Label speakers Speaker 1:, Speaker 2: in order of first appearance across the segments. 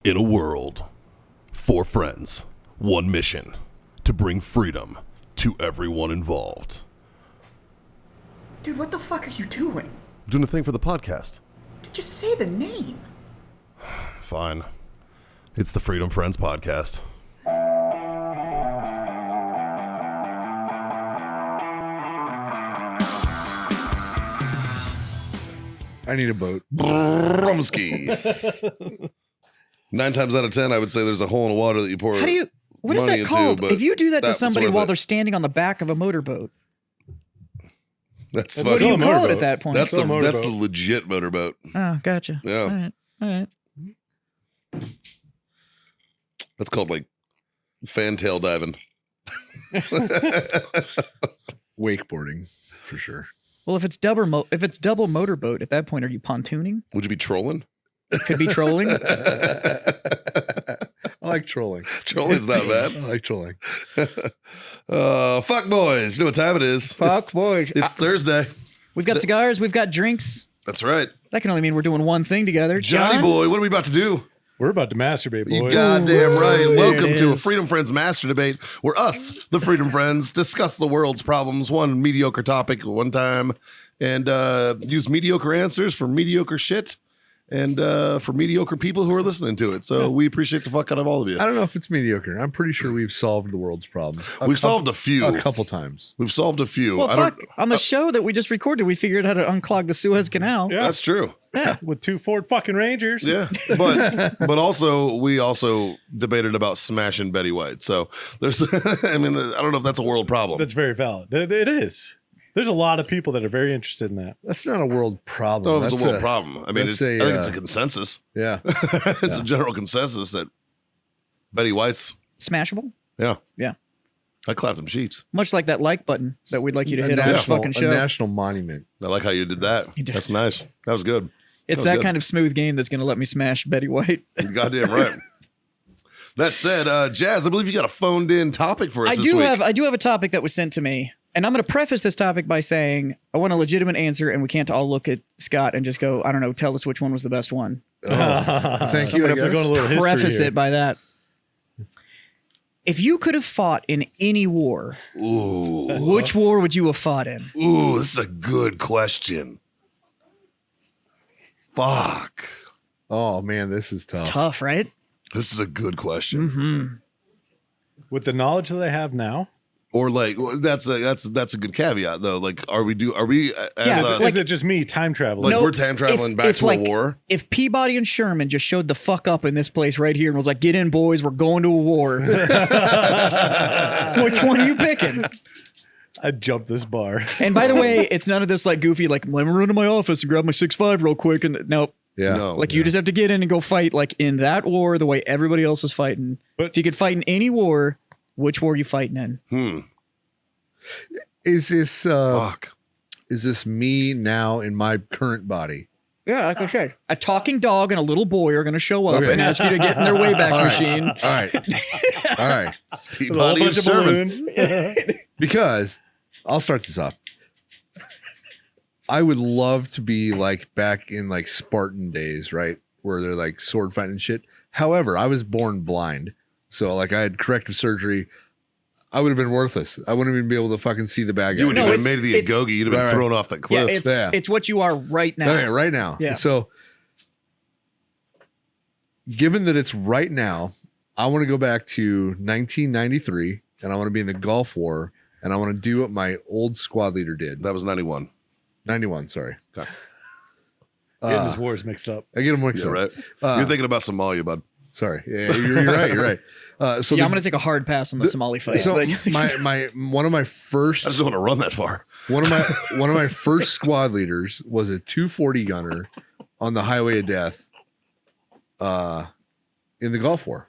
Speaker 1: In a world, 4 friends, 1 mission, to bring freedom to everyone involved.
Speaker 2: Dude, what the fuck are you doing?
Speaker 1: I'm doing a thing for the podcast.
Speaker 2: Just say the name.
Speaker 1: Fine. It's the Freedom Friends Podcast.
Speaker 3: I need a boat.
Speaker 1: Brumsky. 9 times out of 10, I would say there's a hole in the water that you pour.
Speaker 4: How do you? What is
Speaker 1: money
Speaker 4: that called?
Speaker 1: into,
Speaker 4: If you do that to
Speaker 1: was
Speaker 4: somebody
Speaker 1: worth
Speaker 4: while
Speaker 1: it.
Speaker 4: they're standing on the back of a motorboat,
Speaker 1: That's
Speaker 4: what do
Speaker 1: fucking.
Speaker 4: you
Speaker 3: a
Speaker 4: call it
Speaker 3: motorboat.
Speaker 4: at that point?
Speaker 1: That's
Speaker 3: Still a
Speaker 1: the
Speaker 3: motorboat.
Speaker 1: legit motorboat.
Speaker 4: Oh, gotcha.
Speaker 1: Yeah.
Speaker 4: All right.
Speaker 1: That's called like fantail diving.
Speaker 3: Wakeboarding, for sure.
Speaker 4: Well, if it's double motorboat, at that point, are you pontooning?
Speaker 1: Would you be trolling?
Speaker 4: Could be trolling.
Speaker 3: I like trolling.
Speaker 1: Trolling's not
Speaker 3: I
Speaker 1: bad.
Speaker 3: like trolling.
Speaker 1: Fuck boys. You know what time it is?
Speaker 4: Fuck boys.
Speaker 1: It's Thursday.
Speaker 4: We've got cigars. We've got drinks.
Speaker 1: That's right.
Speaker 4: That can only mean we're doing one thing together.
Speaker 1: Johnny
Speaker 4: John?
Speaker 1: boy, what are we about to do?
Speaker 5: We're about to masturbate, boys.
Speaker 1: You goddamn right.
Speaker 4: There
Speaker 1: Welcome
Speaker 4: it
Speaker 1: to a
Speaker 4: is.
Speaker 1: Freedom Friends Master Debate, where us, the Freedom Friends, discuss the world's problems, one mediocre topic at one time, and use mediocre answers for mediocre shit and for mediocre people who are listening to it. So we appreciate the fuck out of all of you.
Speaker 3: I don't know if it's mediocre. I'm pretty sure we've solved the world's problems.
Speaker 1: We've solved a few.
Speaker 3: A couple times.
Speaker 1: We've solved a few.
Speaker 4: Well,
Speaker 1: I don't.
Speaker 4: fuck. On the show that we just recorded, we figured out how to unclog the Suez Canal.
Speaker 5: Yeah.
Speaker 1: That's true.
Speaker 5: With 2 Ford fucking Rangers.
Speaker 1: Yeah, but also we also debated about smashing Betty White. So there's, I mean, I don't know if that's a world problem.
Speaker 5: That's very valid. It is. There's a lot of people that are very interested in that.
Speaker 3: That's not a world
Speaker 1: I
Speaker 3: problem.
Speaker 1: don't know if it's
Speaker 3: That's
Speaker 1: a world problem. I mean,
Speaker 3: that's
Speaker 1: I
Speaker 3: a,
Speaker 1: think it's a consensus.
Speaker 3: Yeah.
Speaker 1: It's a general consensus that Betty White's.
Speaker 4: Smashable?
Speaker 1: Yeah,
Speaker 4: Yeah.
Speaker 1: I clapped them sheets.
Speaker 4: Much like that like button that we'd like you to
Speaker 3: A
Speaker 4: hit on this
Speaker 3: national,
Speaker 4: fucking
Speaker 3: a
Speaker 4: show.
Speaker 3: national monument.
Speaker 1: I like how you did that.
Speaker 4: You did.
Speaker 1: That's nice. That was good.
Speaker 4: It's
Speaker 1: was
Speaker 4: that
Speaker 1: good.
Speaker 4: kind of smooth game that's going to let me smash Betty White.
Speaker 1: You're goddamn right. That said, Jazz, I believe you got a phoned in topic for us
Speaker 4: I
Speaker 1: this week.
Speaker 4: do have a topic that was sent to me, and I'm going to preface this topic by saying I want a legitimate answer, and we can't all look at Scott and just go, I don't know, tell us which one was the best one.
Speaker 3: Thank you. I
Speaker 5: We're going a
Speaker 3: guess.
Speaker 5: little history
Speaker 4: Preface
Speaker 5: here.
Speaker 4: it by that. If you could have fought in any war, which war would you have fought in?
Speaker 1: Ooh, this is a good question. Fuck.
Speaker 3: Oh man, this is tough.
Speaker 4: It's tough, right?
Speaker 1: This is a good question.
Speaker 5: With the knowledge that I have now,
Speaker 1: Or like that's a good caveat though. Like, are we as
Speaker 4: Yeah,
Speaker 1: us,
Speaker 5: is it just me time traveling?
Speaker 1: like we're time traveling back to a war?
Speaker 4: If Peabody and Sherman just showed the fuck up in this place right here and was like, get in, boys, we're going to a war. Which one are you picking?
Speaker 5: I'd jump this bar.
Speaker 4: And by the way, it's none of this like goofy, like, let me run to my office and grab my 6'5" real quick. And nope.
Speaker 3: Yeah.
Speaker 1: No.
Speaker 4: Like, you just have to get in and go fight, like, in that war the way everybody else is fighting.
Speaker 5: But-
Speaker 4: if you could fight in any war, which war are you fighting in?
Speaker 3: Is this
Speaker 1: Fuck.
Speaker 3: is this me now in my current body?
Speaker 4: Yeah, like I said. A talking dog and a little boy are going to show up
Speaker 3: Okay.
Speaker 4: and ask you to get in their Wayback Machine.
Speaker 3: All right. All right.
Speaker 5: With a whole
Speaker 1: Peabody and
Speaker 5: bunch of
Speaker 1: Sherman.
Speaker 5: balloons.
Speaker 3: Because I'll start this off. I would love to be like back in like Spartan days, right? Where they're like sword fighting and shit. However, I was born blind. So like I had corrective surgery. I would have been worthless. I wouldn't even be able to fucking see the bad guy.
Speaker 1: You wouldn't
Speaker 4: No,
Speaker 1: even have
Speaker 4: it's-
Speaker 1: made the
Speaker 4: it's-
Speaker 1: Agogi. You'd have been
Speaker 3: Right, right.
Speaker 1: thrown off that
Speaker 4: Yeah,
Speaker 1: cliff.
Speaker 4: it's what you are right now.
Speaker 3: Okay, right now.
Speaker 4: Yeah.
Speaker 3: So given that it's right now, I want to go back to 1993 and I want to be in the Gulf War and I want to do what my old squad leader did.
Speaker 1: That was 91.
Speaker 3: 91, sorry.
Speaker 1: Okay.
Speaker 5: Getting his wars mixed up.
Speaker 3: I get them mixed
Speaker 1: Yeah,
Speaker 3: up.
Speaker 1: right. You're thinking about Somalia, bud.
Speaker 3: Sorry. Yeah, you're right. You're right. So
Speaker 4: Yeah, I'm going to take a hard pass on the Somali fight.
Speaker 3: so
Speaker 4: Like-
Speaker 3: my one of my first
Speaker 1: I just don't want to run that far.
Speaker 3: one of my first squad leaders was a 240 gunner on the Highway of Death in the Gulf War.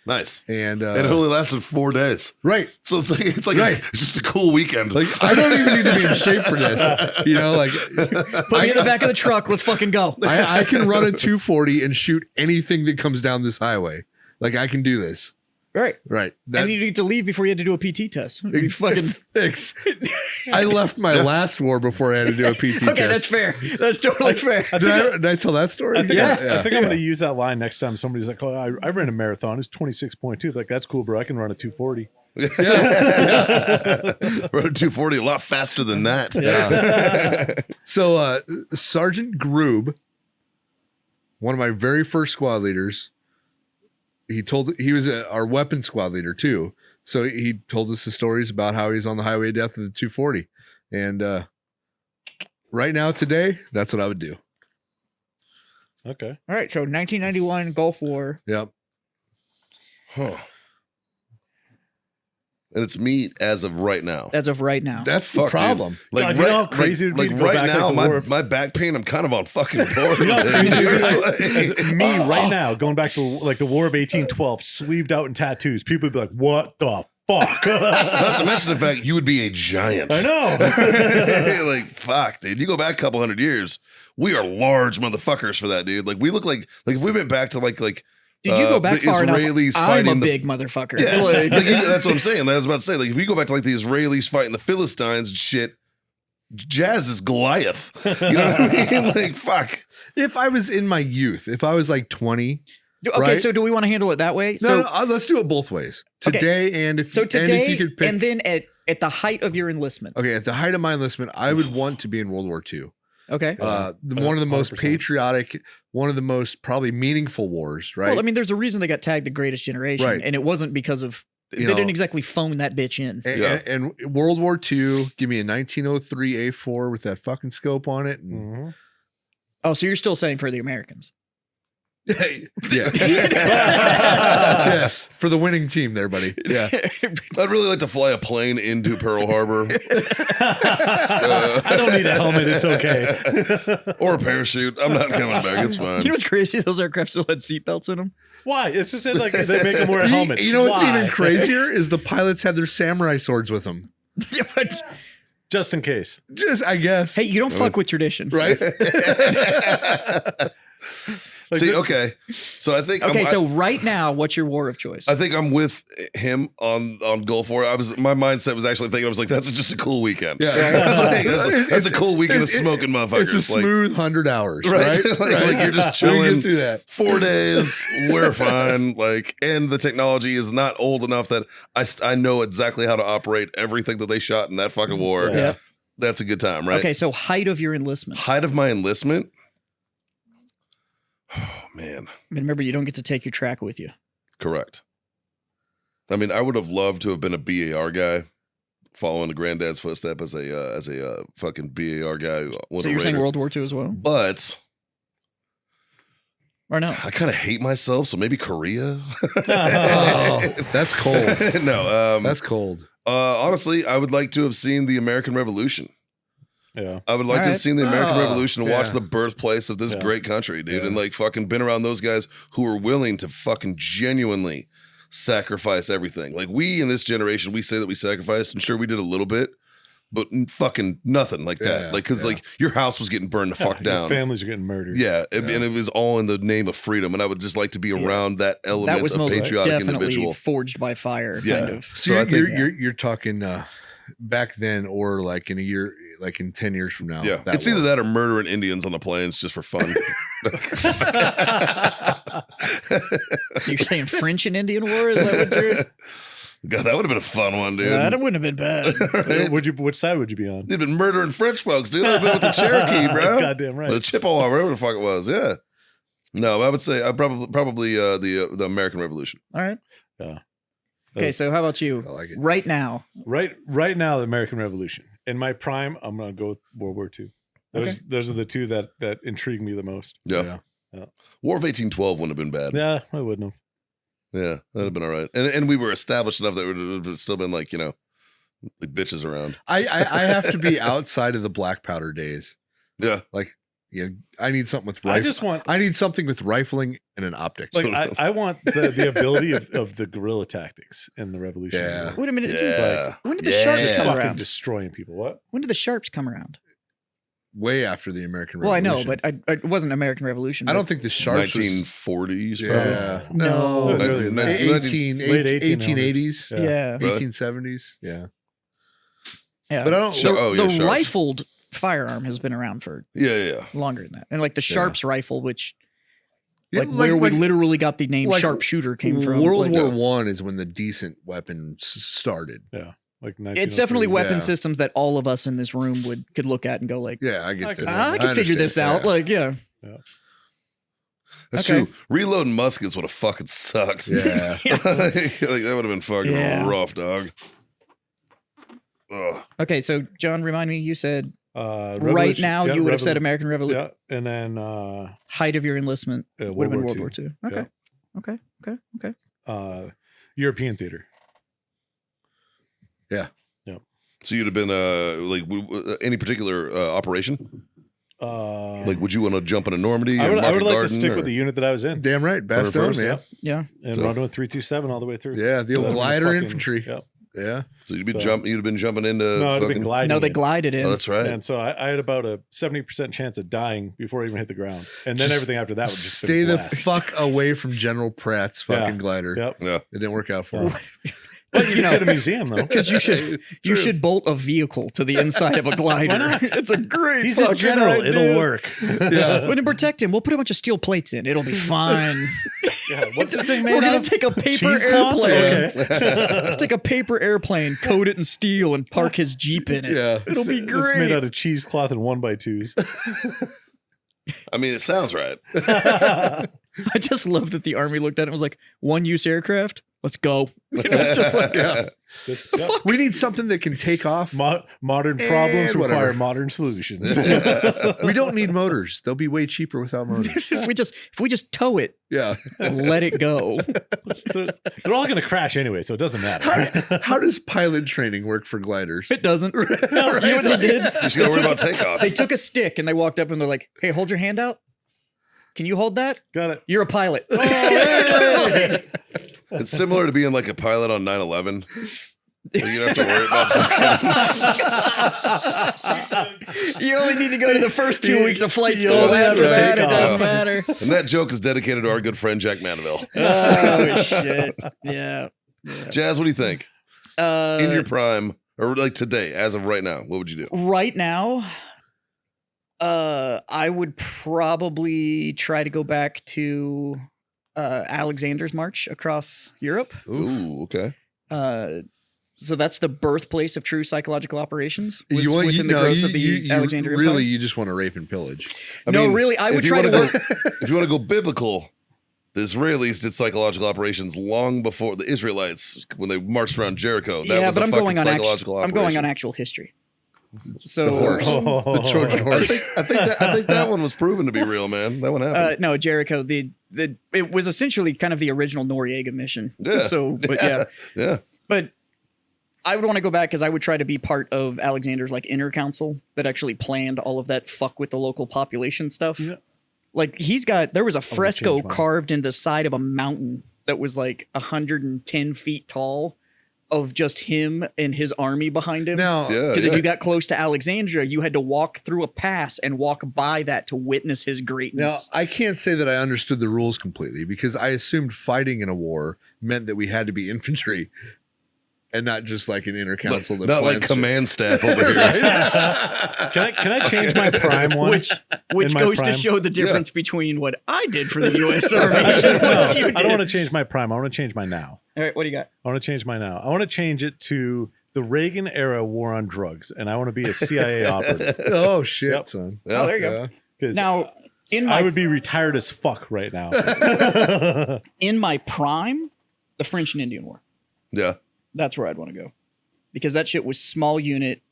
Speaker 1: Nice.
Speaker 3: And
Speaker 1: And it only lasted 4 days.
Speaker 3: right.
Speaker 1: So it's like
Speaker 3: Right.
Speaker 1: it's just a cool weekend.
Speaker 3: Like I don't even need to be in shape for this. You know, like
Speaker 4: Put me in the back of the truck. Let's fucking go.
Speaker 3: I can run a 240 and shoot anything that comes down this highway. Like I can do this.
Speaker 4: Right.
Speaker 3: Right.
Speaker 4: And you get to leave before you had to do a PT test. You fucking.
Speaker 3: Thanks. I left my last war before I had to do a PT test.
Speaker 4: Okay, that's fair. That's totally fair.
Speaker 3: Did I tell that story?
Speaker 5: I think,
Speaker 3: yeah.
Speaker 5: I think I'm going to use that line next time somebody's like, oh, I ran a marathon. It's 26.2. Like, that's cool, bro. I can run a 240.
Speaker 1: Run a 240 a lot faster than that.
Speaker 3: So Sergeant Groob, one of my very first squad leaders, he was our weapons squad leader too. So he told us the stories about how he's on the highway of death of the 240. And right now, today, that's what I would do.
Speaker 5: Okay.
Speaker 4: All right. So 1991 Gulf War.
Speaker 3: Yep.
Speaker 1: Huh. And it's me as of right now.
Speaker 4: As of right now.
Speaker 3: That's the
Speaker 1: Fuck, dude.
Speaker 3: problem.
Speaker 1: Like
Speaker 5: God, you know how crazy it would be
Speaker 1: like
Speaker 5: to go
Speaker 1: right
Speaker 5: back
Speaker 1: now,
Speaker 5: like the war?
Speaker 1: my back pain, I'm kind of on fucking board.
Speaker 5: You know how crazy it would be,
Speaker 1: Like-
Speaker 5: as me right now, going back to like the War of 1812, sleeved out in tattoos, people would be like, what the fuck?
Speaker 1: Not to mention the fact you would be a giant.
Speaker 5: I know.
Speaker 1: Like, fuck, dude. You go back a couple hundred years, we are large motherfuckers for that, dude. Like, we look like if we went back to like
Speaker 4: Did you go back
Speaker 1: the
Speaker 4: far
Speaker 1: Israelis
Speaker 4: enough? I'm a
Speaker 1: fighting the-
Speaker 4: big motherfucker.
Speaker 1: Yeah,
Speaker 4: Like-
Speaker 1: like, that's what I'm saying. I was about to say, like, if we go back to like the Israelis fighting the Philistines and shit, Jazz is Goliath. You know what I mean? Like, fuck.
Speaker 3: If I was in my youth, if I was like 20,
Speaker 4: Okay,
Speaker 3: right?
Speaker 4: so do we want to handle it that way?
Speaker 3: no, let's do it both ways.
Speaker 4: Okay.
Speaker 3: Today and if
Speaker 4: So
Speaker 3: and
Speaker 4: today,
Speaker 3: if you could pick,
Speaker 4: and then at the height of your enlistment.
Speaker 3: okay, at the height of my enlistment, I would want to be in World War II.
Speaker 4: Okay.
Speaker 3: One of the most
Speaker 5: 100%.
Speaker 3: patriotic, one of the most probably meaningful wars, right?
Speaker 4: Well, I mean, there's a reason they got tagged the greatest generation,
Speaker 3: Right.
Speaker 4: and it wasn't because of they
Speaker 3: You know-
Speaker 4: didn't exactly phone that bitch in.
Speaker 3: and,
Speaker 1: Yeah.
Speaker 3: and World War II, give me a 1903 A4 with that fucking scope on it. And,
Speaker 5: Mhm.
Speaker 4: Oh, so you're still saying for the Americans?
Speaker 3: yeah. Yes, for the winning team there, buddy. Yeah.
Speaker 1: I'd really like to fly a plane into Pearl Harbor
Speaker 5: I don't need a helmet. It's okay.
Speaker 1: or a parachute. I'm not coming back. It's fine.
Speaker 4: You know what's crazy? Those aircraft still had seatbelts in them.
Speaker 5: Why? It's just like they make them wear helmets.
Speaker 3: You know what's
Speaker 5: Why?
Speaker 3: even crazier is the pilots had their samurai swords with them.
Speaker 4: Yeah, but-
Speaker 5: Just in case.
Speaker 3: Just, I guess.
Speaker 4: hey, you don't fuck with tradition,
Speaker 3: right?
Speaker 1: See, okay. So I think
Speaker 4: Okay,
Speaker 1: I'm,
Speaker 4: so right now, what's your war of choice?
Speaker 1: I think I'm with him on Gulf War. My mindset was actually thinking, I was like, that's just a cool weekend.
Speaker 3: Yeah.
Speaker 1: That's a cool weekend of
Speaker 3: it's-
Speaker 1: smoking motherfuckers.
Speaker 3: It's a smooth 100 hours,
Speaker 1: Right.
Speaker 3: right?
Speaker 1: Like you're just
Speaker 3: We
Speaker 1: chilling.
Speaker 3: get through that.
Speaker 1: 4 days, we're fine. Like, and the technology is not old enough that I know exactly how to operate everything that they shot in that fucking war.
Speaker 5: Yeah.
Speaker 1: That's a good time, right?
Speaker 4: Okay, so height of your enlistment.
Speaker 1: Height of my enlistment. Oh man,
Speaker 4: I mean, remember, you don't get to take your track with you.
Speaker 1: correct. I mean, I would have loved to have been a BAR guy, following the granddad's footstep as a fucking BAR guy.
Speaker 4: So you're saying World War II as well,
Speaker 1: But
Speaker 4: or no?
Speaker 1: I kind of hate myself, so maybe Korea.
Speaker 3: Oh, that's cold.
Speaker 1: No,
Speaker 3: That's cold.
Speaker 1: honestly, I would like to have seen the American Revolution.
Speaker 5: Yeah.
Speaker 1: I would like
Speaker 4: All
Speaker 1: to have
Speaker 4: right.
Speaker 1: seen the American
Speaker 3: Oh,
Speaker 1: Revolution and watch
Speaker 3: yeah.
Speaker 1: the birthplace of this
Speaker 5: Yeah.
Speaker 1: great country, dude,
Speaker 3: Yeah.
Speaker 1: and like fucking been around those guys who were willing to fucking genuinely sacrifice everything. Like we in this generation, we say that we sacrificed, and sure we did a little bit, but fucking nothing like that.
Speaker 3: Yeah,
Speaker 1: Like because
Speaker 3: yeah.
Speaker 1: like your house was getting burned the fuck
Speaker 5: Your
Speaker 1: down.
Speaker 5: families are getting murdered.
Speaker 1: Yeah, and it was all in the name of freedom, and I would just like to be around that element
Speaker 4: That was
Speaker 1: of
Speaker 4: most
Speaker 1: patriotic
Speaker 4: definitely
Speaker 1: individual.
Speaker 4: forged by fire,
Speaker 1: Yeah.
Speaker 4: kind of.
Speaker 3: So
Speaker 1: So I
Speaker 3: you're,
Speaker 1: think-
Speaker 3: you're talking back then or like in a year, like in 10 years from now.
Speaker 1: Yeah,
Speaker 3: that
Speaker 1: it's
Speaker 3: war.
Speaker 1: either that or murdering Indians on the plains just for fun.
Speaker 4: So you're saying French and Indian War? Is that what you're?
Speaker 1: God, that would have been a fun one, dude.
Speaker 4: That wouldn't have been bad.
Speaker 5: Which side would you be on?
Speaker 1: They've been murdering French folks, dude. They've been with the Cherokee, bro.
Speaker 5: Goddamn right.
Speaker 1: Or the Chippewa, whatever the fuck it was. Yeah. No, I would say I probably the American Revolution.
Speaker 4: All right.
Speaker 5: Yeah.
Speaker 4: Okay, so how about you?
Speaker 3: I like it.
Speaker 4: Right now,
Speaker 5: Right now, the American Revolution. In my prime, I'm gonna go with World War II. Those are the two that intrigue me the most.
Speaker 1: Yeah.
Speaker 3: Yeah.
Speaker 1: War of 1812 wouldn't have been bad.
Speaker 5: Yeah, I wouldn't have.
Speaker 1: Yeah, that'd have been all right. And we were established enough that it would have still been like, like bitches around.
Speaker 3: I have to be outside of the black powder days.
Speaker 1: Yeah.
Speaker 3: Like, I need something with
Speaker 5: I
Speaker 3: rifle.
Speaker 5: just want
Speaker 3: I need something with rifling and an optics.
Speaker 5: like I want the ability of the guerrilla tactics in the Revolution.
Speaker 3: Yeah.
Speaker 4: wait a minute.
Speaker 1: Yeah.
Speaker 4: When did the
Speaker 1: Yeah.
Speaker 4: sharps
Speaker 5: Just
Speaker 4: come
Speaker 5: fucking
Speaker 4: around?
Speaker 5: destroying people. What?
Speaker 4: When did the sharps come around?
Speaker 3: way after the American
Speaker 4: Well, I
Speaker 3: Revolution.
Speaker 4: know, but it wasn't American Revolution.
Speaker 3: I
Speaker 4: but-
Speaker 3: don't think the Sharps was
Speaker 1: 1940s.
Speaker 3: yeah.
Speaker 4: No.
Speaker 5: It was earlier than that.
Speaker 3: 1880s,
Speaker 4: Yeah.
Speaker 1: Really?
Speaker 3: 1870s. Yeah.
Speaker 4: Yeah.
Speaker 3: But I don't.
Speaker 4: The
Speaker 1: Sharps.
Speaker 4: rifled firearm has been around for
Speaker 1: Yeah.
Speaker 4: longer than that. And like the Sharps rifle, which
Speaker 3: Yeah,
Speaker 4: like where we literally got the name
Speaker 3: like
Speaker 4: sharpshooter came from.
Speaker 3: World
Speaker 4: like,
Speaker 3: War One is when the decent weapon started.
Speaker 5: Yeah. Like
Speaker 4: it's definitely
Speaker 5: 1903.
Speaker 4: weapon
Speaker 3: Yeah.
Speaker 4: systems that all of us in this room could look at and go like,
Speaker 3: Yeah, I get this.
Speaker 4: I can figure this out.
Speaker 3: Yeah.
Speaker 4: Like, yeah.
Speaker 1: That's
Speaker 4: Okay.
Speaker 1: true. Reloading muskets would have fucking sucked.
Speaker 3: Yeah.
Speaker 1: like that would have been fucking
Speaker 4: Yeah.
Speaker 1: rough, dog. Ugh.
Speaker 4: Okay, so John, remind me, you said right
Speaker 5: Revolution-
Speaker 4: now
Speaker 5: yeah,
Speaker 4: you would have said
Speaker 5: Revolu-
Speaker 4: American Revolution.
Speaker 5: Yeah, and then
Speaker 4: Height of your enlistment would have been World War
Speaker 5: II.
Speaker 4: II. Okay. Okay.
Speaker 5: European theater.
Speaker 1: So you'd have been any particular operation? Like, would you want to jump into Normandy?
Speaker 5: I
Speaker 1: or
Speaker 5: would
Speaker 1: Market
Speaker 5: like to
Speaker 1: Garden,
Speaker 5: stick
Speaker 1: or-
Speaker 5: with the unit that I was in.
Speaker 3: Damn right. Bastogne,
Speaker 1: first,
Speaker 3: yeah.
Speaker 4: Yeah.
Speaker 5: And
Speaker 1: So-
Speaker 5: run with 327 all the way through.
Speaker 3: Yeah, the old
Speaker 5: That'd be
Speaker 3: glider
Speaker 5: fucking-
Speaker 3: infantry.
Speaker 5: Yep.
Speaker 3: Yeah.
Speaker 1: So you'd
Speaker 5: So-
Speaker 1: have been jumping into
Speaker 5: No, I'd have
Speaker 1: fucking.
Speaker 5: been gliding.
Speaker 4: No, they
Speaker 5: in.
Speaker 4: glided in.
Speaker 1: Oh, that's right.
Speaker 5: And so I had about a 70% chance of dying before I even hit the ground. And then
Speaker 3: Just
Speaker 5: everything after that would just
Speaker 3: Stay
Speaker 5: been
Speaker 3: the
Speaker 5: blast.
Speaker 3: fuck away from General Pratt's fucking
Speaker 5: Yeah.
Speaker 3: glider.
Speaker 5: Yep.
Speaker 1: Yeah.
Speaker 3: It didn't work out for him.
Speaker 5: But you know, at a museum though.
Speaker 4: Because you should bolt a vehicle to the inside of a glider.
Speaker 5: not?
Speaker 4: It's a great.
Speaker 5: He's a
Speaker 4: fucking
Speaker 5: general.
Speaker 4: idea.
Speaker 5: It'll work.
Speaker 3: Yeah.
Speaker 4: When to protect him, we'll put a bunch of steel plates in. It'll be fine.
Speaker 5: Yeah. What's this thing made
Speaker 4: We're gonna
Speaker 5: of?
Speaker 4: take a paper
Speaker 5: Cheesecloth?
Speaker 4: airplane.
Speaker 5: Okay.
Speaker 4: Let's take a paper airplane, coat it in steel, and park his Jeep in it.
Speaker 3: Yeah.
Speaker 4: It'll be
Speaker 5: It's
Speaker 4: great.
Speaker 5: made out of cheesecloth and 1x2s.
Speaker 1: I mean, it sounds right.
Speaker 4: I just love that the Army looked at it and was like, one-use aircraft? Let's go. You know, it's just like,
Speaker 3: We need something that can take off.
Speaker 5: Modern problems
Speaker 3: And whatever.
Speaker 5: require modern solutions.
Speaker 3: We don't need motors. They'll be way cheaper without motors.
Speaker 4: if we just tow it
Speaker 3: Yeah.
Speaker 4: and let it go.
Speaker 5: They're all going to crash anyway, so it doesn't matter.
Speaker 3: How does pilot training work for gliders?
Speaker 4: It doesn't. You know what they did?
Speaker 1: You just gotta worry about takeoff.
Speaker 4: They took a stick and they walked up and they're like, hey, hold your hand out. Can you hold that?
Speaker 5: Got it.
Speaker 4: You're a pilot.
Speaker 1: It's similar to being like a pilot on 9/11. You don't have to worry about.
Speaker 4: You only need to go to the first 2 weeks of flight
Speaker 5: You
Speaker 4: school.
Speaker 5: only have
Speaker 4: After
Speaker 5: to
Speaker 4: that,
Speaker 5: take
Speaker 4: it doesn't
Speaker 5: off.
Speaker 4: matter.
Speaker 1: And that joke is dedicated to our good friend Jack Mandeville.
Speaker 4: Oh, shit. Yeah.
Speaker 1: Jazz, what do you think? In your prime, or like today, as of right now, what would you do?
Speaker 4: Right now, I would probably try to go back to Alexander's March across Europe.
Speaker 1: Ooh, okay.
Speaker 4: So that's the birthplace of true psychological operations. Was
Speaker 3: You want
Speaker 4: within the growth of the Alexandrian
Speaker 3: really,
Speaker 4: Empire.
Speaker 3: you just want to rape and pillage.
Speaker 1: I
Speaker 4: No,
Speaker 1: mean,
Speaker 4: really, I
Speaker 1: if
Speaker 4: would
Speaker 1: you
Speaker 4: try
Speaker 1: wanna
Speaker 4: to
Speaker 1: go,
Speaker 4: work.
Speaker 1: If you want to go biblical, the Israelis did psychological operations long before the Israelites when they marched around Jericho. That
Speaker 4: Yeah,
Speaker 1: was
Speaker 4: but
Speaker 1: a
Speaker 4: I'm
Speaker 1: fucking
Speaker 4: going on
Speaker 1: psychological
Speaker 4: I'm going on
Speaker 1: operation.
Speaker 4: actual history. So
Speaker 3: The horse. The Trojan
Speaker 1: I
Speaker 3: horse.
Speaker 1: think that one was proven to be real, man. That one happened.
Speaker 4: no, Jericho. It was essentially kind of the original Noriega mission.
Speaker 1: Yeah.
Speaker 4: So, but yeah.
Speaker 1: Yeah.
Speaker 4: But I would want to go back because I would try to be part of Alexander's like inner council that actually planned all of that fuck with the local population stuff.
Speaker 5: Yeah.
Speaker 4: Like there was a fresco
Speaker 5: change mine.
Speaker 4: carved into the side of a mountain that was like 110 feet tall of just him and his army behind him.
Speaker 3: Now,
Speaker 1: Yeah.
Speaker 4: Because if you got close to Alexandria, you had to walk through a pass and walk by that to witness his
Speaker 3: now,
Speaker 4: greatness.
Speaker 3: I can't say that I understood the rules completely because I assumed fighting in a war meant that we had to be infantry and not just like an inner council. that
Speaker 1: Not like
Speaker 3: plans shit.
Speaker 1: command staff over here.
Speaker 5: Can I change my prime one?
Speaker 4: Which
Speaker 5: In my
Speaker 4: goes to
Speaker 5: prime?
Speaker 4: show the difference between what I did for the U.S. Army and
Speaker 5: No,
Speaker 4: what you
Speaker 5: I
Speaker 4: did.
Speaker 5: don't want to change my prime. I want to change my now.
Speaker 4: All right, what do you got?
Speaker 5: I want to change my now. I want to change it to the Reagan era war on drugs, and I want to be a CIA operative.
Speaker 3: Oh shit,
Speaker 5: Yep.
Speaker 3: son.
Speaker 1: Yeah.
Speaker 4: Oh, there you go.
Speaker 5: 'Cause
Speaker 4: Now, in
Speaker 5: I
Speaker 4: my
Speaker 5: would be retired as fuck right now.
Speaker 4: in my prime, the French and Indian War.
Speaker 1: Yeah.
Speaker 4: That's where I'd want to go, because that shit was small unit.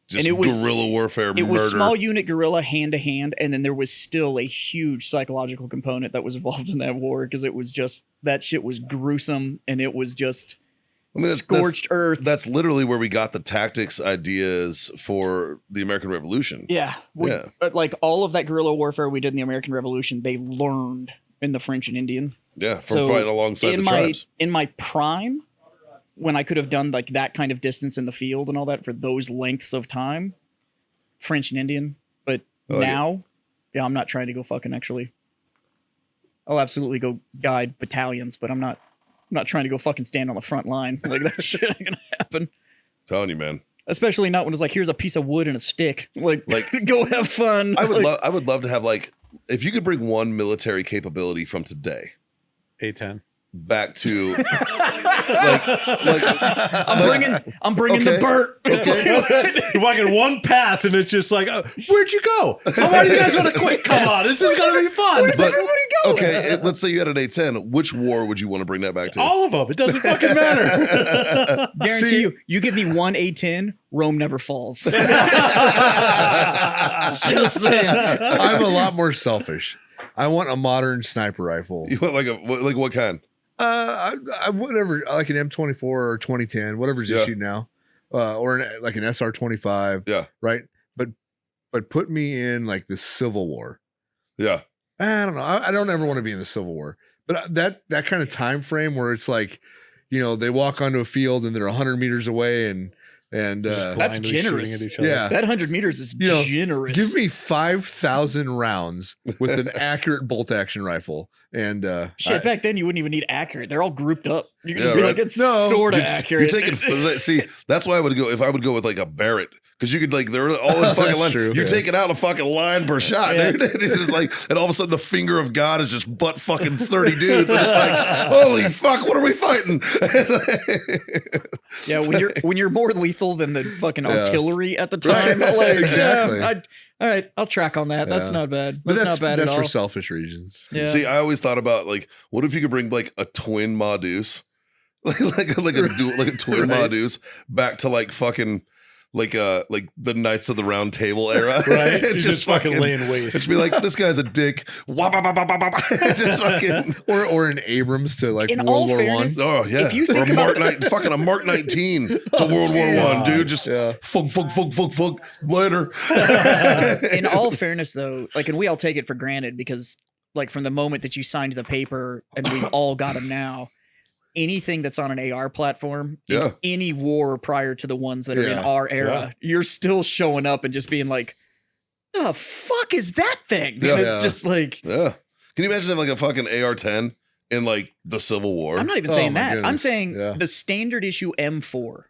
Speaker 1: Just
Speaker 4: And it was-
Speaker 1: guerrilla warfare
Speaker 4: It
Speaker 1: murder.
Speaker 4: was small unit guerrilla hand to hand, and then there was still a huge psychological component that was involved in that war because it was just that shit was gruesome and it was just
Speaker 1: I mean,
Speaker 4: scorched earth.
Speaker 1: That's literally where we got the tactics ideas for the American Revolution.
Speaker 4: Yeah.
Speaker 1: Yeah.
Speaker 4: But like all of that guerrilla warfare we did in the American Revolution, they learned in the French and Indian.
Speaker 1: Yeah, from fighting alongside the tribes.
Speaker 4: In my prime, when I could have done like that kind of distance in the field and all that for those lengths of time, French and Indian,
Speaker 1: Oh, yeah.
Speaker 4: now, yeah, I'm not trying to go fucking actually. I'll absolutely go guide battalions, but I'm not trying to go fucking stand on the front line. Like that shit ain't gonna happen.
Speaker 1: Telling you, man.
Speaker 4: Especially not when it's like, here's a piece of wood and a stick. Like
Speaker 1: Like,
Speaker 4: go have fun.
Speaker 1: I would
Speaker 4: Like,
Speaker 1: love. I would love to have like, if you could bring one military capability from today
Speaker 5: A10.
Speaker 1: back to
Speaker 4: I'm bringing the
Speaker 1: Okay.
Speaker 4: Burt.
Speaker 5: You're walking one pass and it's just like, where'd you go? Why do you guys want to quit? Come on, this is gonna be fun.
Speaker 4: Where's
Speaker 1: But-
Speaker 4: everybody going?
Speaker 1: okay, let's say you had an A10. Which war would you want to bring that back to?
Speaker 5: All of them. It doesn't fucking matter.
Speaker 4: Guarantee
Speaker 3: See-
Speaker 4: you give me one A10, Rome never falls. Just saying.
Speaker 3: I'm a lot more selfish. I want a modern sniper rifle.
Speaker 1: You want like what kind?
Speaker 3: I whatever, like an M24 or 2010, whatever's
Speaker 1: Yeah.
Speaker 3: issued now, or like an SR25.
Speaker 1: Yeah.
Speaker 3: Right. But put me in like the Civil War.
Speaker 1: Yeah.
Speaker 3: I don't know. I don't ever want to be in the Civil War, but that kind of time frame where it's like, they walk onto a field and they're 100 meters away and
Speaker 5: Just
Speaker 4: That's
Speaker 5: blindly shooting
Speaker 4: generous.
Speaker 5: at each other.
Speaker 3: yeah.
Speaker 4: That 100 meters is
Speaker 3: You know,
Speaker 4: generous.
Speaker 3: Give me 5,000 rounds with an accurate bolt action rifle. And
Speaker 4: Shit, back then you wouldn't even need accurate. They're all grouped up. You can just
Speaker 1: Yeah,
Speaker 4: be
Speaker 1: right.
Speaker 4: like, it's
Speaker 3: No,
Speaker 4: sort of
Speaker 1: You're
Speaker 4: accurate.
Speaker 1: taking see. That's why I would go if I would go with like a Barrett. Because you could like they're all in fucking
Speaker 3: That's
Speaker 1: line.
Speaker 3: true,
Speaker 1: You're
Speaker 3: yeah.
Speaker 1: taking out a fucking line per shot,
Speaker 4: Yeah.
Speaker 1: dude. It's like, and all of a sudden the finger of God is just butt fucking 30 dudes. And it's like, holy fuck, what are we fighting?
Speaker 4: Yeah, when you're more lethal than the fucking
Speaker 3: Yeah.
Speaker 4: artillery at the time. Like,
Speaker 3: Exactly.
Speaker 4: yeah, all right, I'll track on that. That's
Speaker 3: Yeah.
Speaker 4: not bad.
Speaker 3: but
Speaker 4: That's not bad
Speaker 3: that's
Speaker 4: at
Speaker 3: for
Speaker 4: all.
Speaker 3: selfish reasons.
Speaker 4: Yeah.
Speaker 1: See, I always thought about like, what if you could bring like a twin Modus, like a twin
Speaker 3: Right.
Speaker 1: Modus back to like fucking like the Knights of the Round Table era,
Speaker 5: Right? You're
Speaker 1: Just
Speaker 5: just fucking laying waste.
Speaker 1: Just be like, this guy's a dick. Wah, bah, bah, bah, bah, bah, bah. Just fucking.
Speaker 3: Or an Abrams to like
Speaker 4: In
Speaker 3: World
Speaker 4: all
Speaker 3: War
Speaker 4: fairness-
Speaker 3: One.
Speaker 1: Oh yeah,
Speaker 4: If you think
Speaker 1: or
Speaker 4: about
Speaker 1: fucking a Mark 19 to World War One, dude. Just
Speaker 3: Yeah.
Speaker 1: fuck later.
Speaker 4: In all fairness, though, like, and we all take it for granted because, like, from the moment that you signed the paper, and we've all got them now. Anything that's on an AR platform, in
Speaker 1: Yeah.
Speaker 4: any war prior to the ones that are in
Speaker 3: Yeah.
Speaker 4: our era, you're still showing up and just being like, "The fuck is that thing?"
Speaker 1: Yeah.
Speaker 4: And it's
Speaker 3: Yeah.
Speaker 4: just like,
Speaker 1: Yeah. Can you imagine having like a fucking AR-10 in like the Civil War?
Speaker 4: I'm not even
Speaker 3: Oh
Speaker 4: saying
Speaker 3: my
Speaker 4: that. I'm
Speaker 3: goodness.
Speaker 4: saying
Speaker 3: Yeah.
Speaker 4: the standard issue M4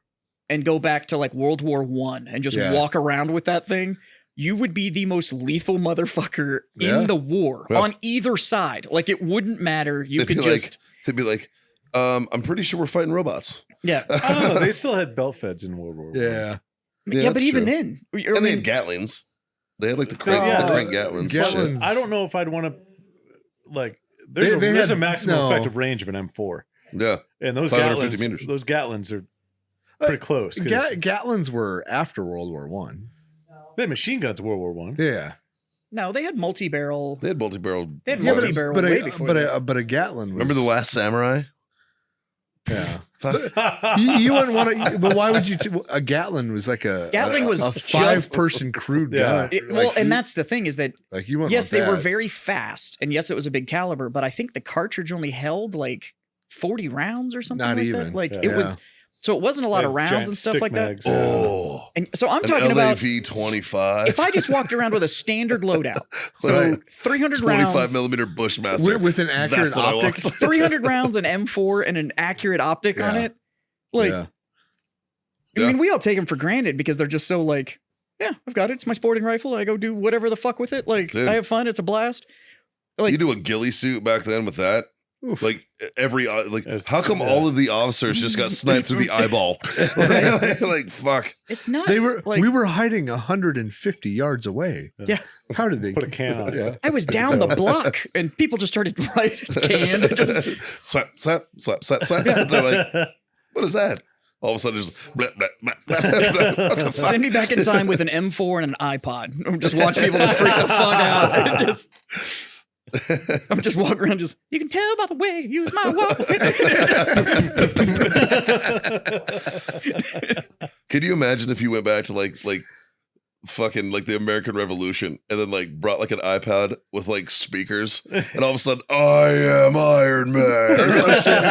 Speaker 4: and go back to like World War One and just
Speaker 3: Yeah.
Speaker 4: walk around with that thing. You would be the most lethal motherfucker
Speaker 3: Yeah.
Speaker 4: in the war
Speaker 1: Yeah.
Speaker 4: on either side. Like it wouldn't matter. You
Speaker 1: They'd
Speaker 4: could
Speaker 1: be
Speaker 4: just
Speaker 1: they'd be like, I'm pretty sure we're fighting robots.
Speaker 4: yeah.
Speaker 5: I don't know. They still had belt feds in World War I.
Speaker 3: Yeah.
Speaker 1: Yeah,
Speaker 4: Yeah, but
Speaker 1: that's
Speaker 4: even
Speaker 1: true.
Speaker 4: then, I
Speaker 1: And they
Speaker 4: mean,
Speaker 1: had Gatlings. They had like the crank,
Speaker 5: Yeah.
Speaker 1: the crank Gatlings. and shit.
Speaker 3: Gatlings.
Speaker 5: I don't know if I'd want to like. There's,
Speaker 3: They
Speaker 5: there's
Speaker 3: had-
Speaker 5: a maximum
Speaker 3: no.
Speaker 5: effective range of an M4,
Speaker 1: Yeah.
Speaker 5: and those
Speaker 1: 550
Speaker 5: Gatlins,
Speaker 1: meters.
Speaker 5: those Gatlins are pretty close. 'Cause
Speaker 3: Gatlins were after World War One.
Speaker 5: they had machine guns in World War One.
Speaker 3: Yeah.
Speaker 4: no, they had multi-barrel.
Speaker 1: They had multi-barrel.
Speaker 4: They had
Speaker 3: Yeah,
Speaker 4: multi-barrel way before that.
Speaker 3: but a Gatlin was,
Speaker 1: Remember The Last Samurai?
Speaker 3: Yeah.
Speaker 1: Fuck.
Speaker 3: You wouldn't want to, but why would you? A Gatlin was like a
Speaker 4: Gatling was
Speaker 3: a
Speaker 4: just-
Speaker 3: 5-person crude
Speaker 5: Yeah.
Speaker 3: gun.
Speaker 4: Well,
Speaker 3: Like,
Speaker 4: and
Speaker 3: you-
Speaker 4: that's the thing is that
Speaker 3: like you wouldn't
Speaker 4: yes,
Speaker 3: want
Speaker 4: they were
Speaker 3: that.
Speaker 4: very fast, and yes, it was a big caliber, but I think the cartridge only held like 40 rounds or something
Speaker 3: Not
Speaker 4: like
Speaker 3: even.
Speaker 4: that. Like
Speaker 5: Yeah.
Speaker 4: it was, so it wasn't a lot
Speaker 5: They
Speaker 4: of
Speaker 5: had
Speaker 4: rounds
Speaker 5: giant
Speaker 4: and stuff
Speaker 5: stick
Speaker 4: like
Speaker 5: mags.
Speaker 4: that.
Speaker 1: Oh.
Speaker 4: And so I'm
Speaker 1: An
Speaker 4: talking about
Speaker 1: LAV-25.
Speaker 4: if I just walked around with a standard loadout, so
Speaker 1: Right.
Speaker 4: 300
Speaker 1: 25
Speaker 4: rounds,
Speaker 1: millimeter Bushmaster.
Speaker 3: with an accurate
Speaker 1: That's what I
Speaker 3: optic.
Speaker 1: want.
Speaker 4: 300 rounds, an M4, and an accurate optic on
Speaker 3: Yeah.
Speaker 4: it. Like,
Speaker 3: Yeah.
Speaker 4: I mean, we all take them for granted because they're just so like, yeah, I've got it. It's my sporting rifle. I go do whatever the fuck with it. Like,
Speaker 1: Dude.
Speaker 4: I have fun. It's a blast. Like,
Speaker 1: You do a ghillie suit back then with that.
Speaker 3: Oof.
Speaker 1: Like every
Speaker 5: It's-
Speaker 1: how come
Speaker 5: yeah.
Speaker 1: all of the officers just got sniped through the eyeball? like fuck.
Speaker 4: it's nuts.
Speaker 3: They were.
Speaker 4: like,
Speaker 3: We were hiding 150 yards away.
Speaker 4: yeah.
Speaker 3: How did they
Speaker 5: Put a can on it.
Speaker 3: Yeah.
Speaker 4: I was down the block and people just started right. It's canned. Just
Speaker 1: Slap, slap, slap, slap, slap. They're like, what is that? All of a sudden, just blah, blah, blah, blah, blah. What the fuck?
Speaker 4: send me back in time with an M4 and an iPod. Just watch people just freak the fuck out. And just, I'm just walking around. Just you can tell by the way I use my walk.
Speaker 1: Could you imagine if you went back to like fucking like the American Revolution, and then like brought like an iPod with like speakers, and all of a sudden, I am Iron Man, or some shit,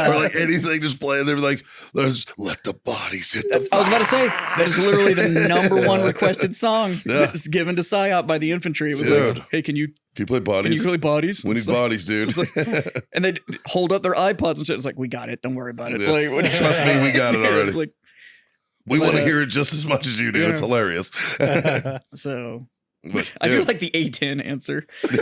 Speaker 1: or like anything just playing. They were like, "Let's let the bodies hit the."
Speaker 4: I was about to say that is literally the #1 requested song
Speaker 1: Yeah.
Speaker 4: that's given to PSYOP by the infantry. It was
Speaker 1: Dude.
Speaker 4: like, "Hey, can you
Speaker 1: play bodies?
Speaker 4: play bodies?"
Speaker 1: We need
Speaker 4: It's like-
Speaker 1: bodies, dude.
Speaker 4: it's like- and they hold up their iPods and shit. It's like, "We got it. Don't worry about it."
Speaker 1: Yeah.
Speaker 4: Like, what-
Speaker 1: Trust me, we got it already.
Speaker 4: It's like,
Speaker 1: we
Speaker 4: but,
Speaker 1: want to hear it just as much as you do.
Speaker 4: yeah.
Speaker 1: It's hilarious.
Speaker 4: so
Speaker 1: But,
Speaker 4: I do
Speaker 1: dude,
Speaker 4: like the A10 answer.
Speaker 5: I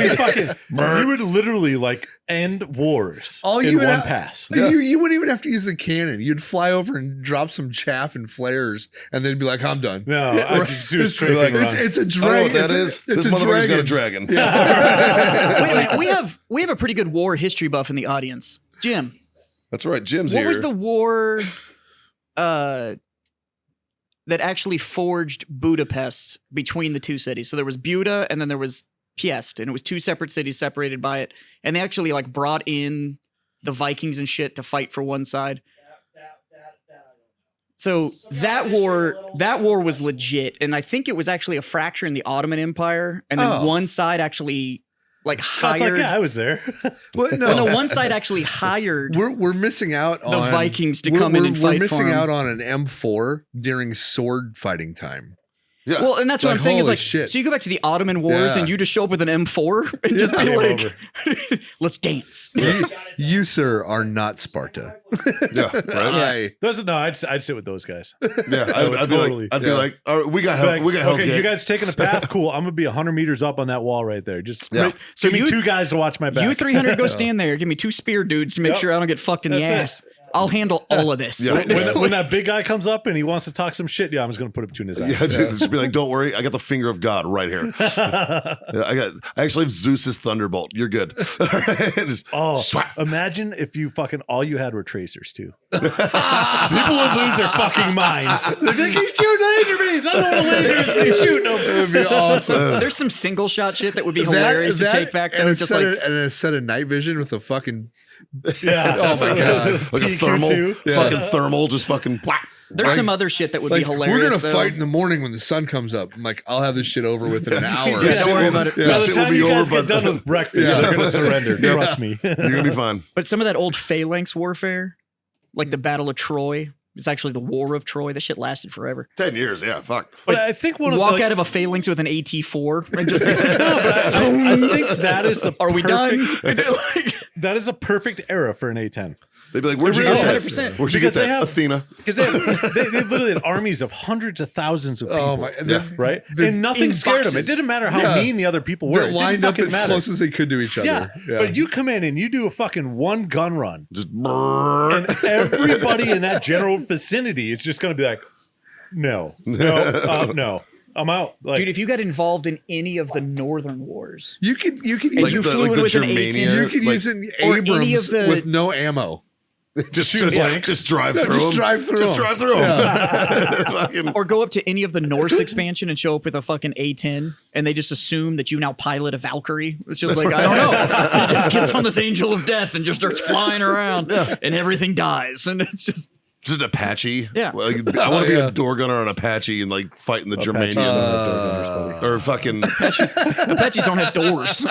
Speaker 5: mean, fucking, you would literally like end wars
Speaker 3: All
Speaker 5: in
Speaker 3: you
Speaker 5: one
Speaker 3: would ha-
Speaker 5: pass.
Speaker 3: You wouldn't even have to use the cannon. You'd fly over and drop some chaff and flares, and then be like, "I'm done."
Speaker 5: No, I just do a straight
Speaker 1: like,
Speaker 5: run.
Speaker 3: It's a
Speaker 1: I know
Speaker 3: dragon.
Speaker 1: what that is. This motherfucker's got a dragon.
Speaker 4: Wait a minute. We have a pretty good war history buff in the audience. Jim,
Speaker 1: That's right. Jim's
Speaker 4: what
Speaker 1: here.
Speaker 4: was the war that actually forged Budapest between the two cities? So there was Buda and then there was Pest, and it was two separate cities separated by it. And they actually like brought in the Vikings and shit to fight for one side. So that war was legit, and I think it was actually a fracture in the Ottoman Empire, and then
Speaker 3: Oh.
Speaker 4: one side actually like
Speaker 5: Scott's
Speaker 4: hired.
Speaker 5: like, yeah, I was there.
Speaker 3: What?
Speaker 4: no,
Speaker 3: No,
Speaker 4: one side actually hired.
Speaker 3: we're missing out on
Speaker 4: Vikings to come in and
Speaker 3: We're
Speaker 4: fight
Speaker 3: missing
Speaker 4: for 'em.
Speaker 3: out on an M4 during sword fighting time.
Speaker 1: Yeah.
Speaker 4: Well, and that's what
Speaker 3: Like,
Speaker 4: I'm saying is
Speaker 3: holy
Speaker 4: like,
Speaker 3: shit.
Speaker 4: so you go back to the Ottoman Wars
Speaker 3: Yeah.
Speaker 4: and you just show up with an M4 and just be
Speaker 5: Game
Speaker 4: like,
Speaker 5: over.
Speaker 4: let's dance.
Speaker 3: You, sir, are not Sparta.
Speaker 1: yeah, right.
Speaker 5: Those, no, I'd sit with those guys.
Speaker 1: Yeah,
Speaker 5: I would
Speaker 1: I'd be
Speaker 5: totally.
Speaker 1: like, all right, we got
Speaker 5: Like,
Speaker 1: we got Hell's
Speaker 5: okay,
Speaker 1: Gate.
Speaker 5: you guys taking a path? Cool. I'm gonna be 100 meters up on that wall right there. Just
Speaker 1: Yeah.
Speaker 4: So
Speaker 5: give me
Speaker 4: you-
Speaker 5: two guys to watch my back.
Speaker 4: You 300 go stand there. Give me 2 spear dudes to make
Speaker 5: Yep.
Speaker 4: sure I don't get fucked in the
Speaker 5: That's
Speaker 4: ass. I'll handle all of this.
Speaker 1: Yeah.
Speaker 5: when that big guy comes up and he wants to talk some shit, yeah, I'm just gonna put it between his eyes.
Speaker 1: Yeah, dude, just be like, don't worry, I got the finger of God right here. Yeah, I actually have Zeus's thunderbolt. You're good. All right, just
Speaker 5: Oh,
Speaker 1: swat.
Speaker 5: imagine if you fucking all you had were tracers too. People would lose their fucking minds. They'd be like, he's shooting laser beams. I don't want lasers. He's shooting them.
Speaker 3: It would be awesome.
Speaker 4: There's some single shot shit that would be hilarious to take back. That
Speaker 3: and
Speaker 4: would
Speaker 3: a
Speaker 4: just
Speaker 3: set
Speaker 4: like,
Speaker 3: of, and a set of night vision with a fucking
Speaker 5: Yeah.
Speaker 3: Oh my God.
Speaker 1: Like a
Speaker 5: PQ2.
Speaker 1: thermal,
Speaker 5: Yeah.
Speaker 1: fucking thermal, just fucking. Whack.
Speaker 4: there's some other shit that would
Speaker 3: like
Speaker 4: be hilarious.
Speaker 3: we're gonna
Speaker 4: though.
Speaker 3: fight in the morning when the sun comes up. I'm like, I'll have this shit over with in an hour.
Speaker 1: Yeah,
Speaker 4: don't
Speaker 1: shit
Speaker 4: worry
Speaker 1: will-
Speaker 4: about it.
Speaker 1: yeah,
Speaker 5: By the
Speaker 1: shit will
Speaker 5: time
Speaker 1: be
Speaker 5: you guys
Speaker 1: over,
Speaker 5: get
Speaker 1: but
Speaker 5: done with breakfast, they're gonna surrender. Trust me.
Speaker 1: you're gonna be fine.
Speaker 4: But some of that old phalanx warfare, like the Battle of Troy, it's actually the War of Troy. That shit lasted forever.
Speaker 1: 10 years, yeah, fuck.
Speaker 5: But I think one of
Speaker 4: Walk
Speaker 5: like,
Speaker 4: out of a phalanx with an AT4 and just be like,
Speaker 5: no, but I think that is the
Speaker 4: are we done?
Speaker 5: perfect-
Speaker 4: Like,
Speaker 5: That is a perfect era for an A10.
Speaker 1: They'd be like, where'd you
Speaker 4: really
Speaker 1: get
Speaker 4: is.
Speaker 1: that?
Speaker 4: 100%.
Speaker 1: Where'd you get
Speaker 5: Because they
Speaker 1: that?
Speaker 5: have-
Speaker 1: Athena.
Speaker 5: Because they literally had armies of hundreds of thousands of people.
Speaker 3: Oh my!
Speaker 1: Yeah.
Speaker 5: Right?
Speaker 3: The-
Speaker 5: and nothing
Speaker 4: in
Speaker 5: scared them. It
Speaker 4: boxes.
Speaker 5: didn't matter how
Speaker 3: Yeah.
Speaker 5: mean the other people were.
Speaker 3: They
Speaker 5: It didn't
Speaker 3: lined up
Speaker 5: fucking
Speaker 3: as
Speaker 5: matter.
Speaker 3: close as they could to each
Speaker 5: Yeah.
Speaker 3: other.
Speaker 5: But you come in and you do a fucking one gun run,
Speaker 1: Just
Speaker 5: and everybody in that general vicinity is just going to be like, no, no, I'm out. Like,
Speaker 4: dude, if you got involved in any of the northern wars,
Speaker 3: you could
Speaker 4: And
Speaker 3: use
Speaker 4: you flew in with an A10,
Speaker 3: you could
Speaker 1: like,
Speaker 3: use an
Speaker 4: or any
Speaker 3: Abrams
Speaker 4: of the-
Speaker 3: with no ammo.
Speaker 1: just
Speaker 5: blanks.
Speaker 1: just drive
Speaker 3: No,
Speaker 1: through
Speaker 3: just
Speaker 1: them.
Speaker 3: drive through
Speaker 1: Just
Speaker 3: them.
Speaker 1: drive through them. Fucking-
Speaker 4: or go up to any of the Norse expansion and show up with a fucking A10, and they just assume that you now pilot a Valkyrie. It's just like, I don't know. He just gets on this angel of death and just starts flying around, and everything dies, and it's just
Speaker 1: Just an Apache.
Speaker 4: Yeah.
Speaker 1: Like, I want to be
Speaker 3: yeah.
Speaker 1: a door gunner on Apache and like fighting the
Speaker 5: Apaches
Speaker 1: Germanians.
Speaker 5: don't have
Speaker 1: or fucking
Speaker 4: Apaches don't have doors.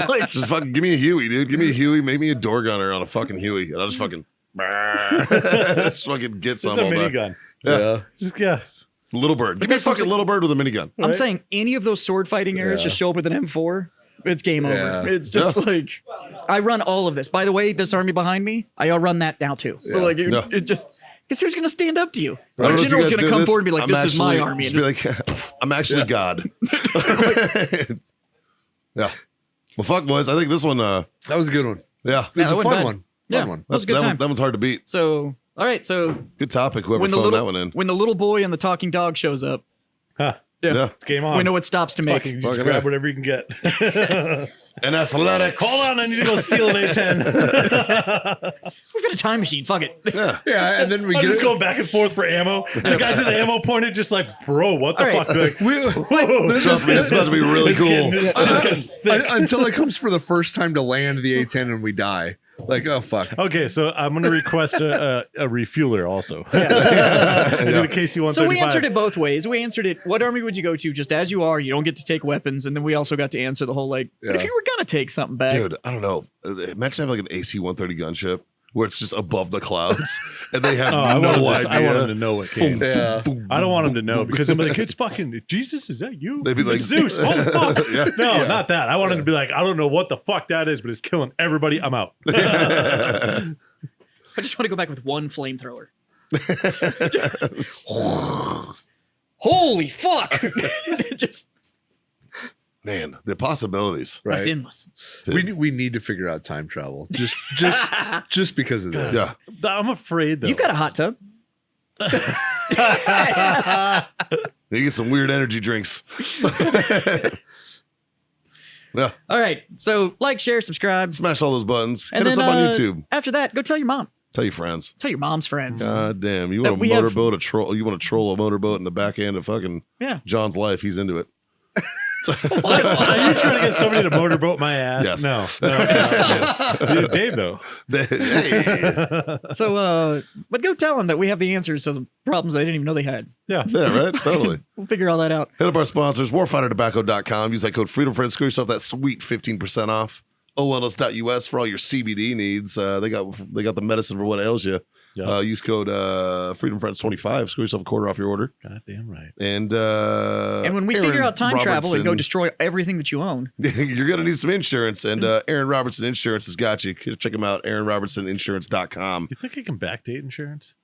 Speaker 4: Like,
Speaker 1: just fucking give me a Huey, dude. Give me a Huey. Make me a door gunner on a fucking Huey, and I'll just fucking just fucking get
Speaker 5: It's
Speaker 1: some
Speaker 5: a
Speaker 1: all day.
Speaker 5: minigun.
Speaker 3: Yeah.
Speaker 5: Just, yeah.
Speaker 1: Little bird. Give me a fucking little bird with a minigun.
Speaker 4: I'm saying any of those sword fighting areas just show up with an M4. It's game over.
Speaker 3: Yeah.
Speaker 4: It's just like I run all of this. By the way, this army behind me, I run that now too. But like
Speaker 1: No.
Speaker 4: it just because who's gonna stand up to you?
Speaker 1: I
Speaker 4: The
Speaker 1: don't know if you
Speaker 4: general's
Speaker 1: guys
Speaker 4: gonna
Speaker 1: do
Speaker 4: come
Speaker 1: this.
Speaker 4: forward and be like,
Speaker 1: I'm
Speaker 4: "This is my
Speaker 1: actually-
Speaker 4: army." And
Speaker 1: Just be like, I'm actually God. Yeah. Well, fuck, boys. I think this one.
Speaker 3: That was a good one.
Speaker 1: Yeah.
Speaker 3: It was
Speaker 4: that
Speaker 3: a
Speaker 4: wasn't
Speaker 3: fun
Speaker 4: bad.
Speaker 3: one.
Speaker 4: Yeah.
Speaker 3: Fun one.
Speaker 4: That was a good time.
Speaker 1: That one's hard to beat.
Speaker 4: So all right, so
Speaker 1: Good topic. Whoever
Speaker 4: when the
Speaker 1: phoned
Speaker 4: little
Speaker 1: that one in.
Speaker 4: when the little boy and the talking dog shows up,
Speaker 5: Huh.
Speaker 1: Yeah.
Speaker 5: Game on.
Speaker 4: we know what stops to make.
Speaker 5: Fucking just
Speaker 1: Fucking
Speaker 5: grab
Speaker 1: yeah.
Speaker 5: whatever you can get.
Speaker 1: And athletics.
Speaker 5: Hold on, I need to go steal an A10.
Speaker 4: We've got a time machine. Fuck it.
Speaker 1: Yeah.
Speaker 3: Yeah, and then we
Speaker 5: I'm
Speaker 3: get
Speaker 5: just
Speaker 3: it.
Speaker 5: going back and forth for ammo. And the guys at the ammo pointed just like, bro, what the
Speaker 4: All right.
Speaker 5: fuck? Like,
Speaker 1: Trust me, it's about to be really
Speaker 5: it's
Speaker 1: cool.
Speaker 5: getting thick.
Speaker 3: Until it comes for the first time to land the A10 and we die. Like, oh fuck.
Speaker 5: Okay, so I'm going to request a refueler also. I do the KC-135.
Speaker 4: So we answered it both ways. We answered it, what army would you go to just as you are? You don't get to take weapons. And then we also got to answer the whole like, but if
Speaker 3: Yeah.
Speaker 4: you were going to take something back.
Speaker 1: Dude, I don't know. Imagine having like an AC-130 gunship where it's just above the clouds and they have
Speaker 5: Oh, I
Speaker 1: no
Speaker 5: want
Speaker 1: idea.
Speaker 5: them to know what came.
Speaker 3: Yeah.
Speaker 5: I don't want them to know because I'm like, it's fucking Jesus. Is that you?
Speaker 1: They'd be like-
Speaker 5: It's Zeus. Oh fuck!
Speaker 1: Yeah.
Speaker 5: No, not that. I want them to be like, I don't know what the fuck that is, but it's killing everybody. I'm out.
Speaker 4: I just want to go back with one flamethrower. Holy fuck. Just,
Speaker 1: Man, the possibilities.
Speaker 3: Right.
Speaker 4: that's endless.
Speaker 3: We need to figure out time travel. Just because of this.
Speaker 1: Yeah.
Speaker 5: I'm afraid though.
Speaker 4: You've got a hot tub.
Speaker 1: You get some weird energy drinks. Yeah.
Speaker 4: All right. So like, share, subscribe.
Speaker 1: Smash all those buttons.
Speaker 4: And
Speaker 1: Hit us
Speaker 4: then,
Speaker 1: up on YouTube.
Speaker 4: After that, go tell your mom.
Speaker 1: Tell your friends.
Speaker 4: Tell your mom's friends.
Speaker 1: God damn. You
Speaker 4: That
Speaker 1: want a
Speaker 4: we have-
Speaker 1: motorboat, a troll? You want to troll a motorboat in the back end of fucking
Speaker 4: Yeah.
Speaker 1: John's life? He's into it.
Speaker 5: Are you trying to get somebody to motorboat my ass?
Speaker 1: Yes.
Speaker 5: No. Dude, Dave though.
Speaker 1: Hey.
Speaker 4: So, but go tell them that we have the answers to the problems they didn't even know they had.
Speaker 5: Yeah.
Speaker 1: Yeah, right? Totally.
Speaker 4: We'll figure all that out.
Speaker 1: Hit up our sponsors, warfightertobacco.com. Use that code FreedomFriends. Screw yourself that sweet 15% off. OLS.us for all your CBD needs. They got the medicine for what ails you.
Speaker 5: Yeah.
Speaker 1: Use code FreedomFriends25. Screw yourself a quarter off your order.
Speaker 5: God damn right.
Speaker 1: And
Speaker 4: And when we figure
Speaker 1: Aaron
Speaker 4: out time travel and go
Speaker 1: Robertson-
Speaker 4: destroy everything that you own,
Speaker 1: you're going to need some insurance. And Aaron Robertson Insurance has got you. Check him out, AaronRobertsonInsurance.com.
Speaker 5: You think I can backdate insurance?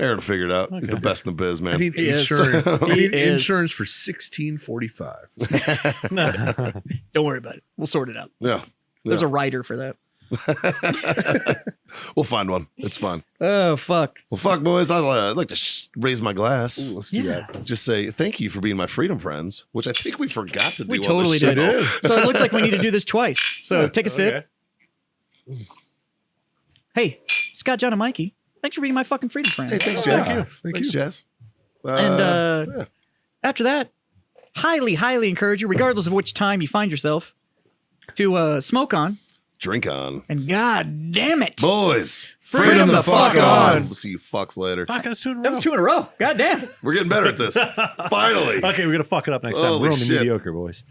Speaker 1: Aaron will figure it out. He's
Speaker 5: Okay.
Speaker 1: the best in the biz,
Speaker 3: I
Speaker 1: man.
Speaker 3: need
Speaker 4: He is.
Speaker 3: insurance. I
Speaker 4: He
Speaker 3: need
Speaker 4: is.
Speaker 3: insurance for $16.45.
Speaker 4: don't worry about it. We'll sort it out.
Speaker 1: Yeah.
Speaker 4: There's a writer for that.
Speaker 1: We'll find one. It's fun.
Speaker 4: Oh, fuck.
Speaker 1: Well, fuck, boys. I'd like to raise my glass.
Speaker 3: Ooh, let's do
Speaker 4: Yeah.
Speaker 3: that.
Speaker 1: Just say thank you for being my freedom friends, which I think we forgot to do.
Speaker 4: We
Speaker 1: on the
Speaker 4: totally
Speaker 1: show.
Speaker 4: did. So it looks like we need to do this twice. So take a sip.
Speaker 5: Okay.
Speaker 4: Hey, Scott, John, and Mikey, thanks for being my fucking freedom friends.
Speaker 1: Hey, thanks,
Speaker 5: Thank
Speaker 1: Jazz.
Speaker 5: you.
Speaker 1: Thanks, Jazz.
Speaker 4: And
Speaker 1: yeah.
Speaker 4: after that, highly, highly encourage you, regardless of which time you find yourself, to smoke on.
Speaker 1: Drink on.
Speaker 4: And god damn it.
Speaker 1: Boys,
Speaker 4: Freedom the fuck on.
Speaker 1: We'll see you fucks later.
Speaker 5: Fuck, that's 2 in a
Speaker 4: That
Speaker 5: row.
Speaker 4: was 2 in a row. God damn.
Speaker 1: We're getting better at this. Finally.
Speaker 5: Okay, we're gonna fuck it up next time.
Speaker 1: Holy
Speaker 5: We're only
Speaker 1: shit.
Speaker 5: mediocre, boys.